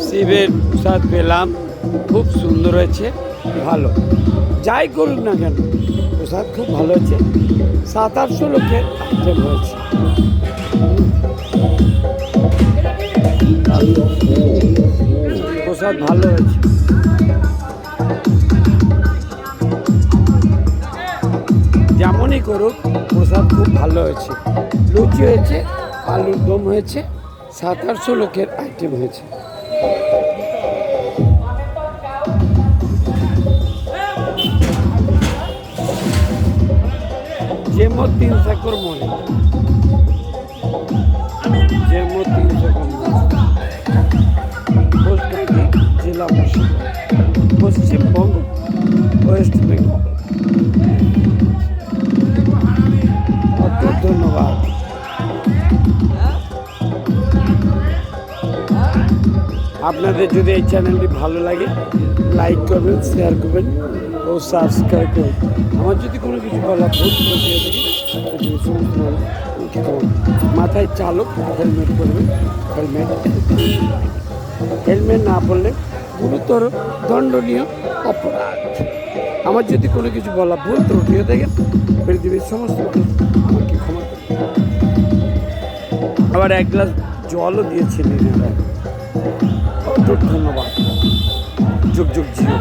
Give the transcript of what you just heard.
শিবের প্রসাদ পেলাম, খুব সুন্দর হয়েছে, ভালো। যাই করুক না কেন, প্রসাদ খুব ভালো হয়েছে। 700-800 লোকের আইটেম হয়েছে। প্রসাদ ভালো হয়েছে। যেমনই করুক, প্রসাদ খুব ভালো হয়েছে। লুচি হয়েছে, আলুর দম হয়েছে, 700-800 লোকের আইটেম হয়েছে। যেমন 300 কর মনে, যেমন 300 কর জেলা পশ্চিমবঙ্গ, ওয়েস্ট বেঙ্গল। ধন্যবাদ। আপনাদের যদি এই চ্যানেলটি ভালো লাগে, লাইক করবেন, শেয়ার করবেন ও সাবস্ক্রাইব করবেন। আমার যদি কোনো কিছু বলা ভুল দিয়ে থাকি, মাথায় চালক হেলমেট পরবেন। হেলমেট না পরলে গুরুতর দণ্ডনীয় অপরাধ। আমার যদি কোনো কিছু বলা ভুল ত্রুটি হয়ে থাকে, পৃথিবীর সমস্ত মানুষ আমাকে ক্ষমা করে। আবার 1 গ্লাস জলও দিয়েছিলেন এনারা। ধন্যবাদ। যুগ যুগ জিও।